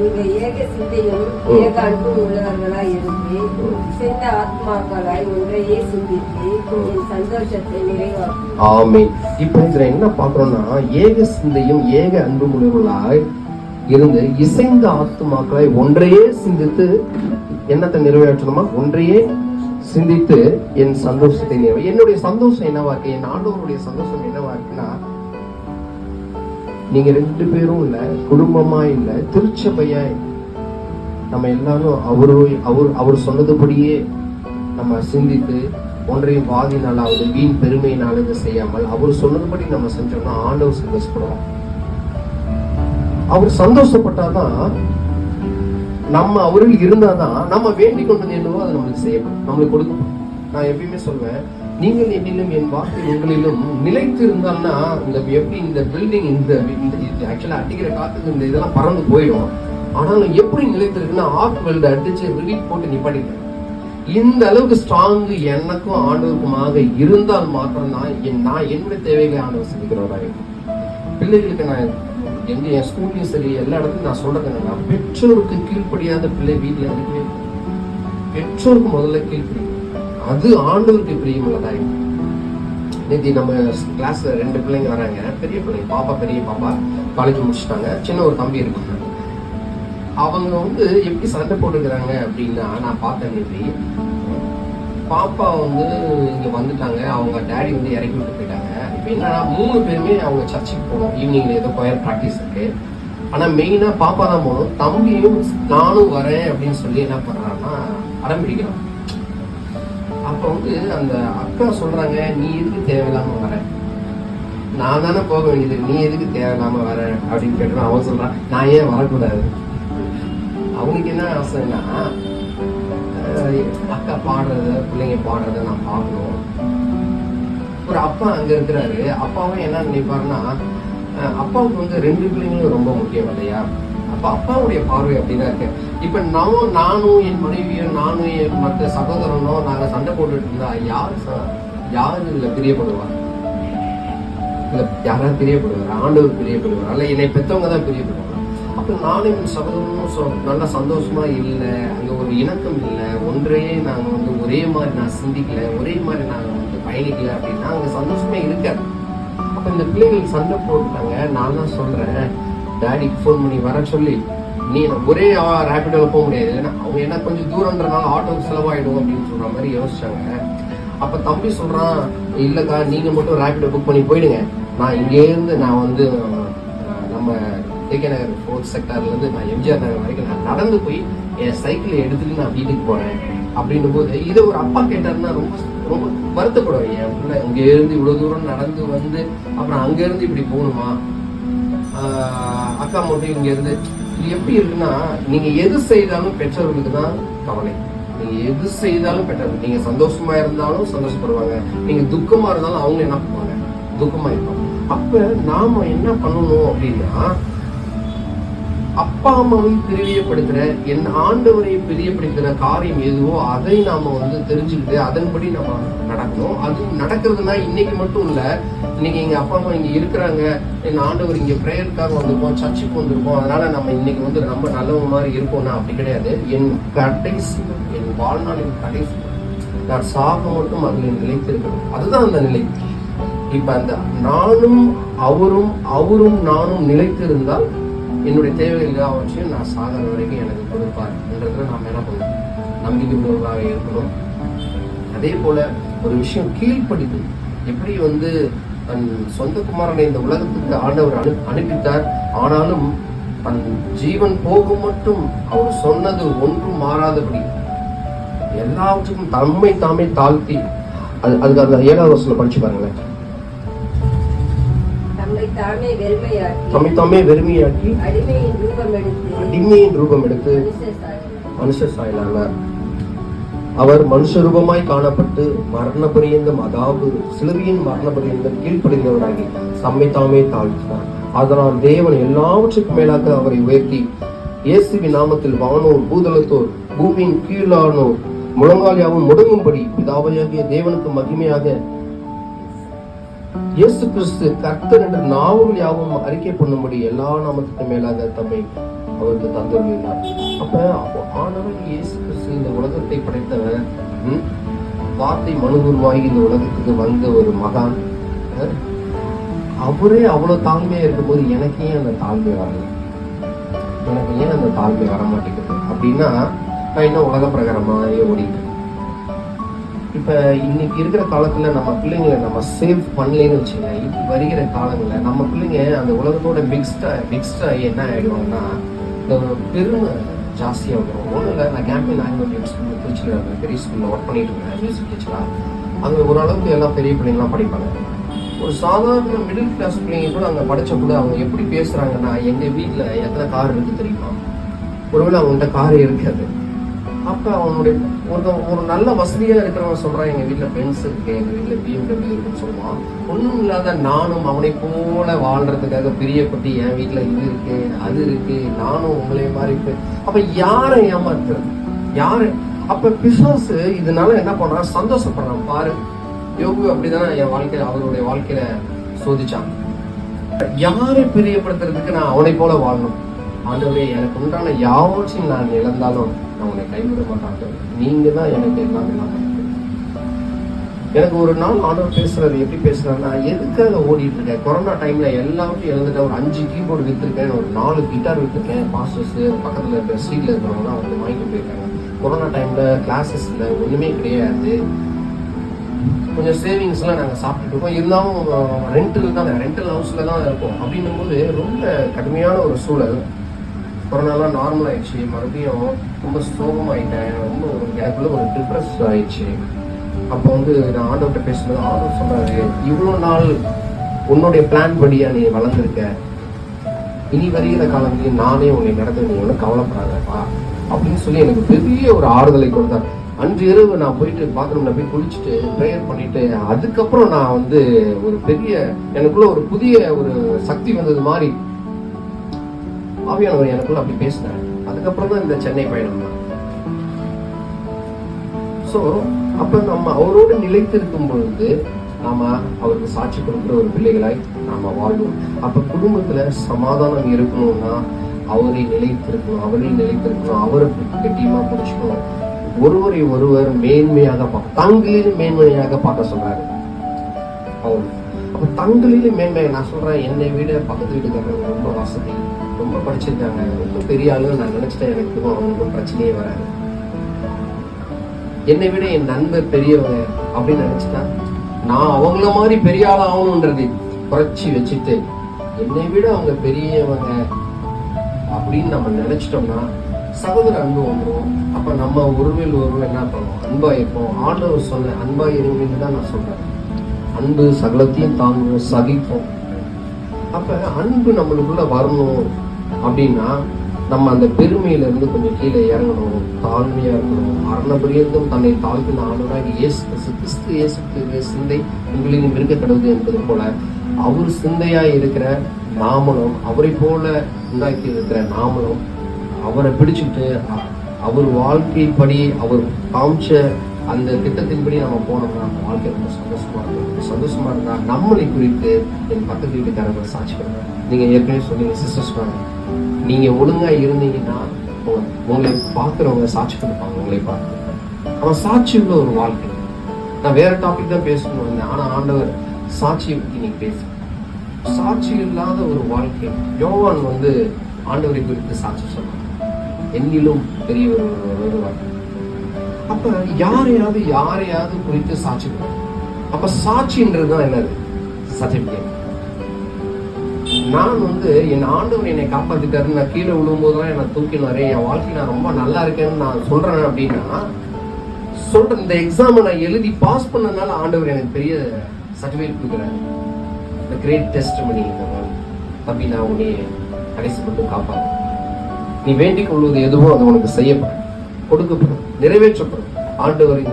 நீங்கள் ஏக சிந்தையும் ஏக அன்பும் உள்ளவர்களாய் இருந்து சிந்த ஆத்மாக்களாய் ஒன்றையே சிந்தித்து என் சந்தோஷத்தை நிறைவாக்கும். ஆமென். இப்ப இதுல என்ன பாக்குறோம்னா, ஏக சிந்தையும் ஏக அன்பும் உள்ளவர்களாய் இருந்து இசைந்த ஆத்மாக்களாய் ஒன்றையே சிந்தித்து என்னத்தை நிறைவேற்றணுமா, ஒன்றையே சிந்தித்து என் சந்தோஷத்தை நிறைவே. என்னுடைய சந்தோஷம் என்னவா இருக்கு, என் ஆண்டவருடைய சந்தோஷம் என்னவா இருக்குன்னா, நீங்க 2 பேரும் இல்ல, குடும்பமா இல்ல, திருச்சபையா நம்ம எல்லாரும் அவர் சொன்னதுபடியே நம்ம சிந்தித்து ஒன்றையும் வாதினாலாவது வீண் பெருமையினால செய்யாமல் அவர் சொன்னதுபடி நம்ம செஞ்சோம்னா ஆண்டவர் சந்தோஷப்படுவோம். அவர் சந்தோஷப்பட்டாதான், நம்ம அவர்கள் இருந்தாதான் நம்ம வேண்டிக் கொண்டது என்னவோ அதை நம்மளுக்கு செய்யப்படும், நம்மளுக்கு கொடுக்கப்படும். நான் எப்பயுமே சொல்வேன், நீங்கள் என்னிலும் என் வார்த்தை உங்களிலும் நிலைத்து இருந்தால்னா, இந்த எப்படி இந்த பில்டிங் இந்த ஆக்சுவலா அடிக்கிற காத்துக்கு இந்த இதெல்லாம் பறந்து போயிடும். ஆனாலும் எப்படி நிலைத்து இருக்குன்னா, ஆர்க் வெல்ட் அடிச்சு ரிலீட் போட்டு நிப்பாட்டிட்டேன். இந்த அளவுக்கு ஸ்ட்ராங் எனக்கும் ஆண்டவருக்குமாக இருந்தால் மாத்திரம்தான் நான் என்னுடைய தேவைகளை ஆண்டவர் சந்திக்கிறவராக இருக்கும். பிள்ளைகளுக்கு நான் என் ஸ்கூல்லையும் சரி எல்லா இடத்துலையும் நான் சொல்றது என்னன்னா, பெற்றோருக்கு கீழ்ப்படியாத பிள்ளை வீட்டில் இருக்கவே, பெற்றோருக்கு முதல்ல கீழ்ப்படி, அது ஆண்டவருக்கு பிரியமுள்ளதா இருக்கு. நேற்று நம்ம கிளாஸ்ல 2 பிள்ளைங்க வராங்க, பெரிய பிள்ளைங்க, பெரிய பாப்பா காலேஜ் முடிச்சுட்டாங்க, சின்ன ஒரு தம்பி இருக்காங்க. அவங்க வந்து எப்படி சண்டை போட்டுக்கிறாங்க அப்படின்னா, நான் பார்த்தேன் நேற்று, பாப்பா வந்து இங்க வந்துட்டாங்க, அவங்க டேடி வந்து இறக்கி விட்டு போயிட்டாங்க. இப்போ என்னன்னா 3 பேருமே அவங்க சர்ச்சுக்கு போகணும், ஈவினிங்ல ஏதோ கொயர் ப்ராக்டிஸ் இருக்கு. ஆனா மெயினா பாப்பா தான் போகணும், தம்பியும் நானும் வரேன் அப்படின்னு சொல்லி என்ன பண்றான்னா அடம் பிடிக்கிறான். அப்ப வந்து அந்த அக்கா சொல்றாங்க, நீ எதுக்கு தேவையில்லாம வர, நான் தானே போக வேண்டியது, நீ எதுக்கு தேவையில்லாம வர அப்படின்னு கேட்டு அவன் சொல்றான், நான் ஏன் வரக்கூடாது. அவனுக்கு என்ன ஆசைன்னா, அக்கா பாடுறத பிள்ளைங்க பாடுறத நான் பார்க்கணும். ஒரு அப்பா அங்க இருக்கிறாரு, அப்பாவும் என்ன நினைப்பாருன்னா, அப்பாவுக்கு வந்து 2 பிள்ளைங்களும் ரொம்ப முக்கியம் இல்லையா, அப்ப அப்பாவுடைய பார்வை அப்படிதான் இருக்கு. இப்ப நானும் என் மனைவியும் நானும் என் மற்ற சகோதரனும் நாங்க சண்டை போட்டுட்டு இருந்தா யாரு இதுல பிரியப்படுவார், இல்ல யாராவது பிரியப்படுவார், ஆண்டவர் பிரியப்படுவார், அல்ல என்னை பெற்றவங்க தான் பிரியப்படுவாங்க. அப்ப நானும் என் சகோதரனும் நல்ல சந்தோஷமா இல்லை, அங்க ஒரு இணக்கம் இல்லை, ஒன்றையே நாங்க வந்து ஒரே மாதிரி நான் சிந்திக்கல, ஒரே மாதிரி நாங்க வந்து பயணிக்கல அப்படின்னா அங்க சந்தோஷமே இருக்காது. அப்ப இந்த பிள்ளைகள் சண்டை போட்டுட்டாங்க. நான் தான் சொல்றேன், டாடிக்கு ஃபோன் பண்ணி வர சொல்லி, நீ ஒரே ரேபிடோல போக முடியாது, அவங்க என்ன கொஞ்சம் தூரம்ன்றனால ஆட்டோக்கு செலவாயிடும் அப்படின்னு சொல்ற மாதிரி யோசிச்சாங்க. அப்ப தம்பி சொல்றான், இல்லக்கா நீங்க மட்டும் ரேபிடோ புக் பண்ணி போயிடுங்க, நான் இங்கே இருந்து நான் வந்து நம்ம கேகே நகர் 4th செக்டார்ல இருந்து நான் எம்ஜிஆர் நகர் வரைக்கும் நான் நடந்து போய் என் சைக்கிளை எடுத்துட்டு நான் வீட்டுக்கு போறேன் அப்படின்னும் போது இதை ஒரு அப்பா கேட்டாருன்னா ரொம்ப ரொம்ப வருத்தப்படுவேன். என் பிள்ளை இங்க இருந்து இவ்வளவு தூரம் நடந்து வந்து அப்புறம் அங்க இருந்து இப்படி போகணுமா, அக்கா மட்டும் இங்க இருந்து. இது எப்படி இருக்குன்னா, நீங்க எது செய்தாலும் பெற்றோர்களுக்கு தான் கவலை. நீங்க எது செய்தாலும் பெற்றோர்கள், நீங்க சந்தோஷமா இருந்தாலும் சந்தோஷப்படுவாங்க, நீங்க துக்கமா இருந்தாலும் அவங்க என்ன பண்ணுவாங்க, துக்கமா இருப்பாங்க. அப்ப நாம என்ன பண்ணணும் அப்படின்னா, அப்பா அம்மாவை பிரியப்படுத்துற என் ஆண்டவரை பிரியப்படுத்துற காரியம் எதுவோ அதை நாம தெரிஞ்சுக்கிட்டு அதன்படி நம்ம நடக்கணும். அது நடக்கிறதுனா இன்னைக்கு மட்டும் இல்ல, இன்னைக்கு எங்க அப்பா அம்மா இங்க இருக்கிறாங்க, என் ஆண்டவர் இங்க பிரேயருக்காக வந்திருக்கோம், சர்ச்சுக்கு வந்திருக்கோம், அதனால நம்ம இன்னைக்கு ரொம்ப நல்லவங்க மாதிரி இருக்கோம்னா அப்படி கிடையாது. என் கடைசி, என் வாழ்நாளின் கடைசி நான் சாக மட்டும் அதில் நிலைத்திருக்கணும். அதுதான் அந்த நிலை. இப்ப அந்த நானும் அவரும் நானும் நிலைத்திருந்தால் என்னுடைய தேவைகள் எல்லாவற்றையும் நான் சாகர வரைக்கும் எனக்கு கொடுப்பார் என்றதுல நாம் என்ன பண்ணணும், நம்பிக்கை உள்ளவர்களாக இருக்கணும். அதே போல ஒரு விஷயம் கீழ்ப்படிது. எப்படி தன் சொந்த குமாரனை இந்த உலகத்துக்கு ஆண்டவர் அனுப்பித்தார், ஆனாலும் தன் ஜீவன் போகும் மட்டும் அவர் சொன்னது ஒன்றும் மாறாதபடி எல்லாவற்றுக்கும் தம்மை தாமே தாழ்த்தி, அதுக்கு அந்த 7வது வசனம் படிச்சு பாருங்களேன். தம்மை தாமே வெறுமையாக்கி அடிமையின் ரூபம் எடுத்து மனுஷ சாயலானார். அவர் மனுஷ ரூபமாய் காணப்பட்டு மரண பரியந்தம், அதாவது சிலுவையின் மரண பரியந்தம் கீழ்ப்படுகிறவராகி தம்மை தாமே தாழ்த்தினார். அதனால் தேவன் எல்லாவற்றுக்கும் மேலாக அவரை உயர்த்தி இயேசுவின் நாமத்தில் வானோர் பூதலத்தோர் பூமியின் கீழானோர் முழங்கால் யாவும் முடங்கும்படி பிதாவாகிய தேவனுக்கு மகிமையாக இயேசு கிறிஸ்து கர்த்தர் என்று நாவுகள் யாவும் அறிக்கை பண்ணும்படி எல்லா நாமத்துக்கு மேலாக தம்மை அவருக்கு தந்துள்ளார். அப்ப ஆண்டவர் இயேசு கிறிஸ்து இந்த உலகத்தை படைத்தவர், வார்த்தை மனுகுருவாகி இந்த உலகத்துக்கு வந்த ஒரு மகான். அவரே அவ்வளவு தாழ்மையா இருக்கும்போது எனக்கு ஏன் அந்த தாழ்மை வரல, எனக்கு ஏன் அந்த தாழ்மை வர மாட்டேங்குது அப்படின்னா, நான் இன்னும் உலக பிரகாரமாவே ஓடிட்டு. இப்ப இன்னைக்கு இருக்கிற காலத்துல நம்ம பிள்ளைங்களை நம்ம சேவ் பண்ணலன்னு வச்சுங்க, இது வருகிற காலங்கள்ல நம்ம பிள்ளைங்க அந்த உலகத்தோட மிக்ஸ்டா என்ன ஆயிடுவாங்கன்னா, இந்த பெருமை ஜாஸ்தியா வரும். ஒன்றும் இல்லை, நான் கேம்பெயின் ஆங்கிலோ ஸ்கூல் திருச்சியில் பெரிய ஸ்கூல்ல ஒர்க் பண்ணிட்டு இருக்கேன், மியூசிக் டீச்சரா. அங்கே ஓரளவுக்கு எல்லாம் பெரிய பிள்ளைங்களாம் படிப்பாங்க. ஒரு சாதாரண மிடில் கிளாஸ் பிள்ளைங்க கூட அங்கே படிச்ச கூட அவங்க எப்படி பேசுறாங்கன்னா, எங்க வீட்டுல எத்தனை கார் இருக்கு தெரியுமா, ஒருவேளை அவங்கள்ட்ட காரே இருக்காது. அப்ப அவனுடைய ஒரு நல்ல வசதியா இருக்கிறவன் சொல்றான், எங்க வீட்டுல பென்ஸ் இருக்கு, எங்க வீட்டுல BMW இருக்குன்னு சொல்லுவான். ஒண்ணும் இல்லாத நானும் அவனை போல வாழ்றதுக்காக பிரியப்பட்டு என் வீட்டுல இது இருக்கு அது இருக்கு, நானும் உங்களே மாதிரி இருக்கு. அப்ப யாரை ஏமாத்துறது, யாரு? அப்ப பிசாசு இதனால என்ன பண்றான், சந்தோஷப்படுறான். பாரு, யோகு அப்படிதானே என் வாழ்க்கையில அவருடைய வாழ்க்கையில சோதிச்சான். யாரை பிரியப்படுத்துறதுக்கு நான் அவனை போல வாழணும். ஆண்டவரே, எனக்கு உண்டான யாவற்றையும் நான் இழந்தாலும் நான் உன்னை கைவிட மாட்டாங்க, நீங்க தான் எனக்கு எல்லாமே. எனக்கு ஒரு நாள் ஆண்டவர் பேசுறது எப்படி பேசுறாருன்னா, எதுக்காக ஓடிட்டு இருக்கேன், கொரோனா டைம்ல எல்லாத்தையும் இழந்துட்டேன், ஒரு 5 கீபோர்டு வித்துருக்கேன், ஒரு 4 கிட்டார் வித்துருக்கேன், பாஸ்டர்ஸ் பக்கத்துல இருக்கிற ஸ்ட்ரீட்ல இருக்கிறவங்க வாங்கிட்டு போயிருக்காங்க. கொரோனா டைம்ல கிளாஸஸ் இல்லை, ஒண்ணுமே கிடையாது, கொஞ்சம் சேவிங்ஸ் எல்லாம் நாங்க சாப்பிட்டு இருக்கோம், இருந்தாலும் ரெண்டல் ஹவுஸ்ல தான் இருக்கோம். அப்படின்னும் போது ரொம்ப கடுமையான ஒரு சூழல். கொரோனாலாம் நார்மல் ஆயிடுச்சு, மறுபடியும் ரொம்ப சோகமாயிட்டேன், ரொம்ப எனக்குள்ள ஒரு டிப்ரெஸ் ஆயிடுச்சு. அப்போ நான் ஆண்டவர்கிட்ட பேசும்போது ஆண்டவர் சொன்னாரு, இவ்வளோ நாள் உன்னுடைய பிளான் படியா நீ வளர்ந்துருக்க, இனி வருகிற காலங்களில் நானே உன்னை நடத்த, நீ ஒன்றும் கவலைப்படாதப்பா அப்படின்னு சொல்லி எனக்கு பெரிய ஒரு ஆறுதலை கொடுத்தார். அன்று இரவு நான் போயிட்டு பாத்ரூம்ல போய் குளிச்சுட்டு ப்ரேயர் பண்ணிட்டு, அதுக்கப்புறம் நான் ஒரு பெரிய எனக்குள்ள ஒரு புதிய ஒரு சக்தி வந்தது மாதிரி ஆவியானவர் எனக்குள்ள அப்படி பேசினார். அதுக்கப்புறம் தான் இந்த சென்னை பயணம் தான். சோ அப்ப நம்ம அவரோடு நிலைத்திருக்கும் பொழுது நாம அவருக்கு சாட்சி கொடுக்கிற ஒரு பிள்ளைகளாய் நாம வாழ்வோம். அப்ப குடும்பத்துல சமாதானம் இருக்கணும்னா அவரை நிலைத்திருக்கணும், அவரை கட்டியமா பிடிச்சிக்கணும். ஒருவரை ஒருவர் மேன்மையாக தங்களிலும் மேன்மையாக பார்க்க சொல்றாரு அவர். அப்ப தங்களிலும் மேன்மை, நான் சொல்றேன், என்னை விட பக்கத்து வீட்டுக்காரங்க ரொம்ப வசதி, ரொம்ப படிச்சிருக்காங்க, ரொம்ப பெரிய ஆளு நான் நினைச்சிட்டேன், எனக்கு அவங்களுக்கு பிரச்சனையே வராது. என்னை விட என் நண்பர் பெரியவங்க அப்படின்னு நினைச்சிட்டா, நான் அவங்கள மாதிரி பெரிய ஆள் ஆகணும்ன்றது குறைச்சி வச்சுட்டு, என்னை விட அவங்க பெரியவங்க அப்படின்னு நம்ம நினைச்சிட்டோம்னா சகோதர அன்பு வந்துடும். அப்ப நம்ம ஒருவேள் என்ன பண்ணுவோம், அன்பா இருப்போம். ஆண்டவர் சொன்ன அன்பா இருங்கன்னு தான் நான் சொல்றேன். அன்பு சகலத்தையும் தாங்கும், சகிப்போம். அப்ப அன்பு நம்மளுக்குள்ள வரணும் அப்படின்னா நம்ம அந்த பெருமையில இருந்து கொஞ்சம் கீழே இறங்கணும், தாழ்மையா இருக்கணும். அரணபரியந்தம் தன்னை தாழ்த்தின ஆண்டவராக கிறிஸ்து சிந்தை உங்களிலும் இருக்க கடவுது என்பது போல அவர் சிந்தையா இருக்கிற நாமளும், அவரை போல உண்டாக்கி இருக்கிற நாமளும் அவரை பிடிச்சிட்டு அவர் வாழ்க்கைப்படி அவர் காமிச்ச அந்த திட்டத்தின்படி நம்ம போனோம்னா நம்ம வாழ்க்கை ரொம்ப சந்தோஷமா இருக்கும். சந்தோஷமா இருந்தா நம்மளை குறித்து என் பக்கத்து வீட்டுக்காரங்களை சாட்சி பண்ணுவாங்க. நீங்க ஏற்கனவே சொன்னீங்க சிஸ்டர்ஸ், நீங்க ஒழுங்கா இருந்தீங்கன்னா உங்களை பார்க்குறவங்க சாட்சி கொடுப்பாங்க. உங்களை பார்த்து அவன் சாட்சி உள்ள ஒரு வாழ்க்கை. நான் வேற டாபிக் தான் பேசணும் வந்தேன், ஆனா ஆண்டவர் சாட்சியை பற்றி நீங்க பேச, சாட்சி இல்லாத ஒரு வாழ்க்கை. யோவான் ஆண்டவரை குறித்து சாட்சி சொன்னான், என்னிலும் பெரிய ஒரு வாழ்க்கை. அப்ப யாரையாவது குறித்து சாட்சி கொடுக்கும். அப்ப சாட்சின்றதுதான் என்னது, சர்டிபிகேட். நான் என் ஆண்டவர் என்னை காப்பாத்திட்டாரு, நான் கீழே விழும்போதுதான் என்னை தூக்கினாரு, என் வாழ்க்கை நான் ரொம்ப நல்லா இருக்கேன்னு நான் சொல்றேன் அப்படின்னா சொல்றேன். இந்த எக்ஸாமை நான் எழுதி பாஸ் பண்ணனால ஆண்டவர் எனக்கு பெரிய சர்டிபிகேட் கொடுக்குறாரு. இந்த கிரேட் டெஸ்டிமனி. தம்பி, நான் உன்னை கடைசி மட்டும் காப்பாற்ற, நீ வேண்டிக் கொள்வது எதுவோ அது உனக்கு செய்யப்படும், கொடுக்கப்படும், நிறைவேற்றப்படும். ஆண்டவர்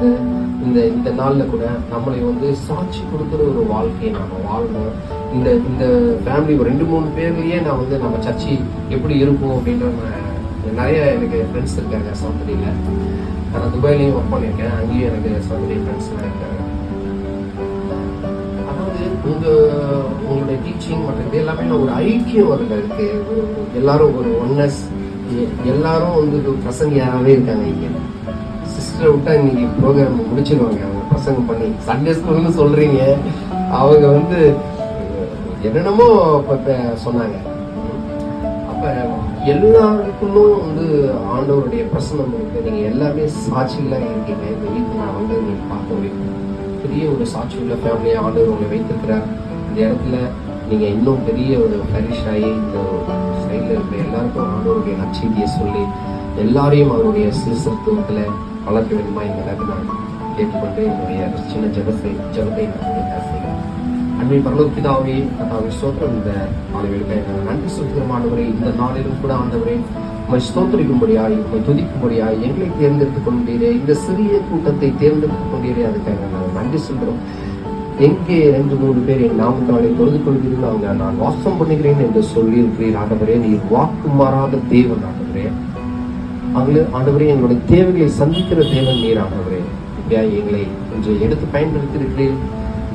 இந்த நாள்ல கூட நம்மளை சாட்சி கொடுக்கிற ஒரு வாழ்க்கையை நாம வாழணும். இந்த ஃபேமிலி ஒரு 2-3 பேர்லயே நான் நம்ம சர்ச்சை எப்படி இருக்கும் அப்படின்ற நிறைய எனக்கு ஃப்ரெண்ட்ஸ் இருக்காங்க. சவுந்தரியில நான் துபாயிலையும் ஒர்க் பண்ணியிருக்கேன், அங்கேயும் எனக்கு சவுந்தரி ஃப்ரெண்ட்ஸ் எல்லாம் இருக்காங்க. அதாவது உங்களுடைய டீச்சிங் மற்ற எல்லாமே ஒரு ஐக்கியம் அதுல இருக்கு. எல்லாரும் ஒரு ஒன்னஸ், எல்லாரும் பிரசங்கியாவே இருக்காங்க. இங்க சிஸ்டரை விட்டா இன்னைக்கு ப்ரோக்ராம் முடிச்சிருவாங்க. அவங்க பசங்க பண்ணி சண்டே ஸ்கூல்னு சொல்றீங்க, அவங்க என்னென்னமோ சொன்னாங்க. அப்ப எல்லாருக்குள்ளும் ஆண்டவருடைய பிரசனம் இருக்கு. நீங்க எல்லாமே சாட்சிகளா இருக்கீங்க. இந்த வீட்டு நான் நீங்க பார்க்க வைக்கும் பெரிய ஒரு சாட்சி உள்ள ஃபேமிலியா ஆண்டவர் உங்களை வைத்திருக்கிறார். இந்த இடத்துல நீங்க இன்னும் பெரிய ஒரு ஃபிளரிஷ் ஆகி இந்த சைட்ல இருக்கிற எல்லாருக்கும் ஆண்டவருடைய நற்செய்தியை சொல்லி எல்லாரையும் அவருடைய சீர்திருத்தத்துல வளர்க்க வேண்டுமா இந்த நேரத்தில் நான் கேட்டுக்கொண்டு என்னுடைய சின்ன ஜபத்தை நான் செய்கிறேன். அன்னை பரலோக பிதாவே, கர்த்தாவே ஸ்தோத்திரம். இந்த நாளில் நன்றி செலுத்துகிறோம் ஆண்டவரே. இந்த நாளிலும் கூட ஆண்டவரே உம்மை ஸ்தோத்திரிக்கும்படியாய், உம்மை துதிக்கும்படியாய் எங்களை தேர்ந்தெடுத்துக் கொண்டீரே, இந்த சிறிய கூட்டத்தை தேர்ந்தெடுத்துக் கொண்டீரே, அதுக்காக நாங்கள் நன்றி சொல்கிறோம். எங்கே 2-3 பேர் என் நாமத்தாலே தொழுது கொள்கிறீர்கள் அவங்க நான் வாசம் பண்ணுகிறேன் என்று சொல்லி இருக்கிறீர் ஆண்டவரே. நீர் வாக்கு மாறாத தேவன் ஆண்டவரே. ஆண்டவரே, எங்களுடைய தேவைகளை சந்திக்கிற தேவன் நீர் ஆண்டவரே. இப்படியா எங்களை கொஞ்சம் எடுத்து பயன்படுத்தியிருக்கிறீர்.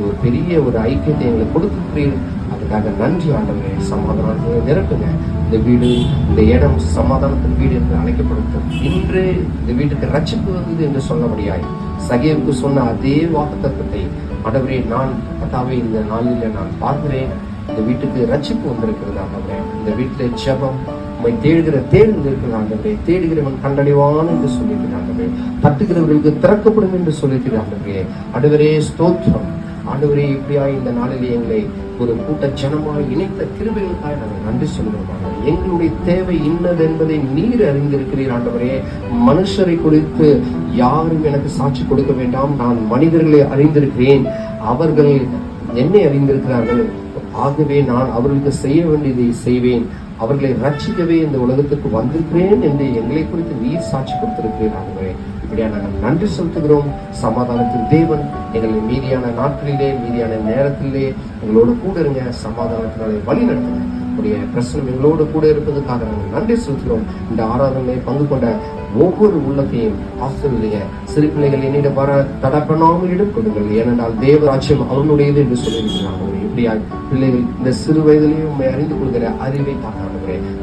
ஒரு பெரிய ஒரு ஐக்கியத்தை எங்களை கொடுத்திருக்கிறீர். அதுக்காக நன்றி ஆண்டவரே. சமாதானத்தை நிரப்புங்க. இந்த வீடு, இந்த இடம் சமாதானத்தின் வீடு என்று அழைக்கப்படும். இன்று இந்த வீட்டுக்கு ரட்சிப்பு வந்தது என்று சொல்லபடியாய் சகேவுக்கு சொன்ன அதே வாக்குத்தத்தத்தை ஆண்டவரே நான் கர்த்தாவே இந்த நாளில் நான் பார்க்கிறேன். இந்த வீட்டுக்கு ரட்சிப்பு வந்திருக்கிறது ஆண்டவரே. இந்த வீட்டில் ஜெபம் உம்மை தேடுகிற தேடுதல் இருக்கிறது ஆண்டவரே. தேடுகிறவன் கண்டடைவான் என்று சொல்லியிருக்கிறார் ஆண்டவரே. தட்டுகிறவர்களுக்கு திறக்கப்படும் என்று சொல்லியிருக்கிறார் ஆண்டவரே. ஆண்டவரே ஸ்தோத்திரம் ஆண்டவரே. இப்படியா இந்த நாளிலே எங்களை ஒரு கூட்ட ஜனமாய் இணைத்த கிருபைகளுக்காக நாங்கள் நன்றி சொல்கிறோம். எங்களுடைய தேவை இன்னது என்பதை நீர் அறிந்திருக்கிறீர் ஆண்டவரே. மனுஷரை குறித்து யாரும் எனக்கு சாட்சி கொடுக்க வேண்டாம், நான் மனிதர்களை அறிந்திருக்கிறேன், அவர்கள் என்னை அறிந்திருக்கிறார்கள். ஆகவே நான் அவர்களுக்கு செய்ய வேண்டியதை செய்வேன், அவர்களை ரட்சிக்கவே இந்த உலகத்துக்கு வந்திருக்கிறேன் என்று எங்களை குறித்து நீர் சாட்சி கொடுத்திருக்கிறீர் ஆண்டவரே. இப்படியா நாங்கள் நன்றி செலுத்துகிறோம். சமாதானத்தின் தேவன் எங்களை மீதியான நாட்களிலே, மீதியான நேரத்திலே எங்களோடு கூட இருங்க. சமாதானத்தினாலே வழி நடத்துங்க. உடைய பிரச்சனை எங்களோடு கூட இருப்பதற்காக நாங்கள் நன்றி செலுத்துகிறோம். இந்த ஆராதனை பங்கு கொண்ட ஒவ்வொரு உள்ளத்தையும் ஆசீர்வதிங்க. சிறு பிள்ளைகள் என்னிடம் வர தடை பண்ணாமல் இடம் கொடுங்கள், ஏனென்றால் தேவராட்சியம் அவனுடையது என்று சொல்லியிருக்கிறாங்க. இப்படியா பிள்ளைகள் இந்த சிறு வயதிலேயே உண்மை அறிந்து கொள்கிற அறிவை தாங்க.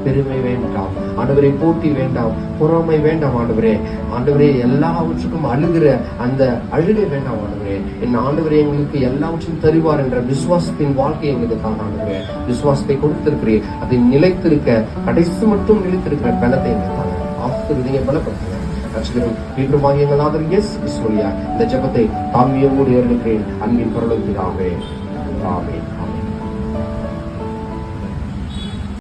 பெருமை வேண்டாம் ஆண்டவரே, போட்டி வேண்டாம், பொறாமை வேண்டாம் ஆண்டவரே. ஆண்டவரே, எல்லாவற்றுக்கும் அழுகிற அந்த அழுகை வேண்டாம் ஆண்டவரே. என் ஆண்டவரே எங்களுக்கு எல்லாவற்றையும் தருவார் என்ற விசுவாசத்தின் வாழ்க்கை எங்களுக்கு தான் ஆண்டவரே. விசுவாசத்தை கொடுத்திருக்கிறேன், அதை நிலைத்திருக்க கடைசி மட்டும் நிலைத்திருக்கிற பலத்தை எங்களுக்கு தாங்க. ஆசீர்வதிங்க, பலப்படுத்துங்க. ரட்சகரும் மீண்டுமாக எங்கள் ஆதரவு இயேசு கிறிஸ்து வழியாக இந்த ஜெபத்தை தாழ்மையோடு ஏறெடுக்கிறேன். அன்பின் பரலோக பிதாவே, ஆமென்.